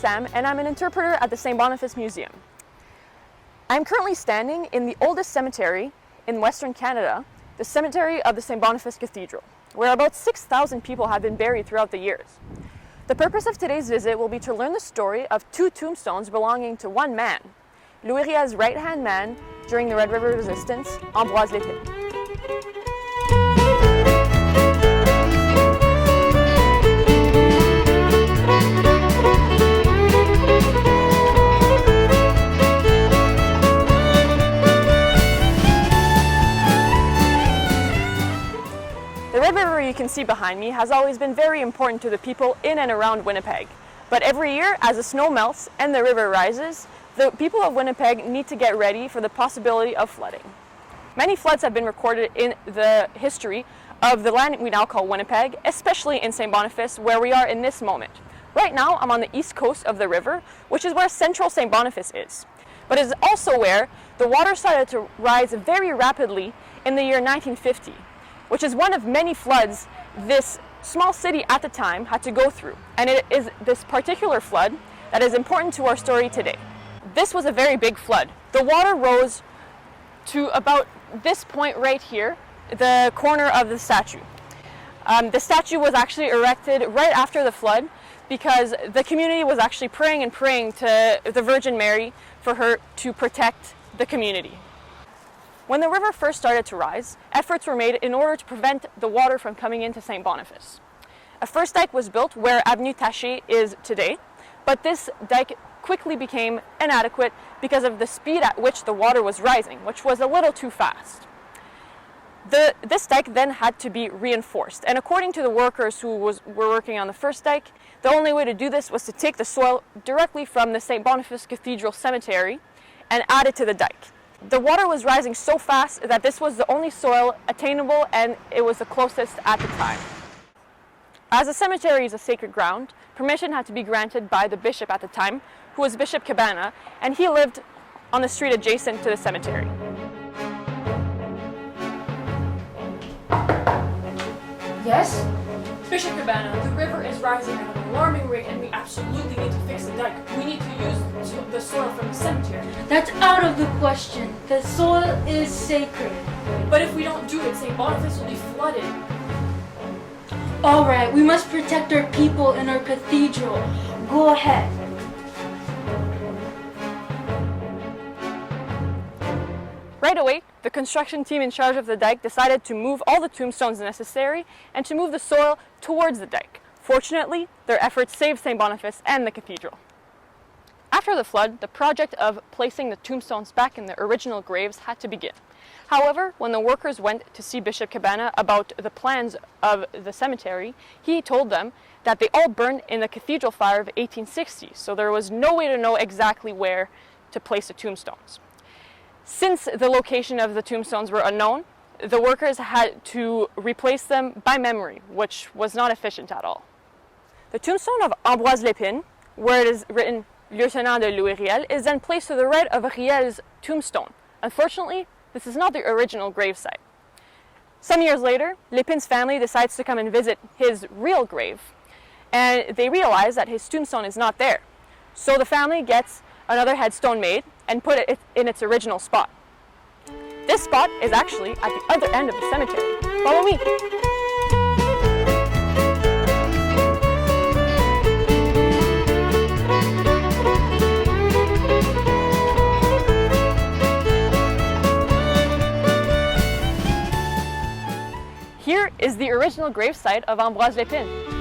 Sam, and I'm an interpreter at the Saint-Boniface Museum. I'm currently standing in the oldest cemetery in Western Canada, the cemetery of the Saint-Boniface Cathedral, where about 6,000 people have been buried throughout the years. The purpose of today's visit will be to learn the story of two tombstones belonging to one man, Riel's right-hand man during the Red River Resistance, Ambroise Lépine. The Red River you can see behind me has always been very important to the people in and around Winnipeg. But every year, as the snow melts and the river rises, the people of Winnipeg need to get ready for the possibility of flooding. Many floods have been recorded in the history of the land we now call Winnipeg, especially in Saint-Boniface, where we are in this moment. Right now, I'm on the east coast of the river, which is where central Saint-Boniface is. But it is also where the water started to rise very rapidly in the year 1950. Which is one of many floods this small city at the time had to go through. And it is this particular flood that is important to our story today. This was a very big flood. The water rose to about this point right here, the corner of the statue. The statue was actually erected right after the flood because the community was actually praying to the Virgin Mary for her to protect the community. When the river first started to rise, efforts were made in order to prevent the water from coming into Saint-Boniface. A first dike was built where Avenue Taché is today, but this dike quickly became inadequate because of the speed at which the water was rising, which was a little too fast. This dike then had to be reinforced, and according to the workers who were working on the first dike, the only way to do this was to take the soil directly from the Saint-Boniface Cathedral Cemetery and add it to the dike. The water was rising so fast that this was the only soil attainable, and it was the closest at the time. As the cemetery is a sacred ground, permission had to be granted by the bishop at the time, who was Bishop Cabana, and he lived on the street adjacent to the cemetery. Yes? Bishop Cabana, the river is rising at an alarming rate, and we absolutely need to fix the dike. We need to use the soil from the cemetery. That's out of the question. The soil is sacred. But if we don't do it, St. Boniface will be flooded. Alright, we must protect our people in our cathedral. Go ahead. Right away, the construction team in charge of the dike decided to move all the tombstones necessary and to move the soil towards the dike. Fortunately, their efforts saved St. Boniface and the cathedral. After the flood, the project of placing the tombstones back in their original graves had to begin. However, when the workers went to see Bishop Cabana about the plans of the cemetery, he told them that they all burned in the cathedral fire of 1860, so there was no way to know exactly where to place the tombstones. Since the location of the tombstones were unknown, the workers had to replace them by memory, which was not efficient at all. The tombstone of Ambroise Lépine, where it is written Lieutenant de Riel, is then placed to the right of Riel's tombstone. Unfortunately, this is not the original gravesite. Some years later, Lépine's family decides to come and visit his real grave, and they realize that his tombstone is not there. So the family gets another headstone made and put it in its original spot. This spot is actually at the other end of the cemetery. Follow me. Here is the original gravesite of Ambroise Lépine.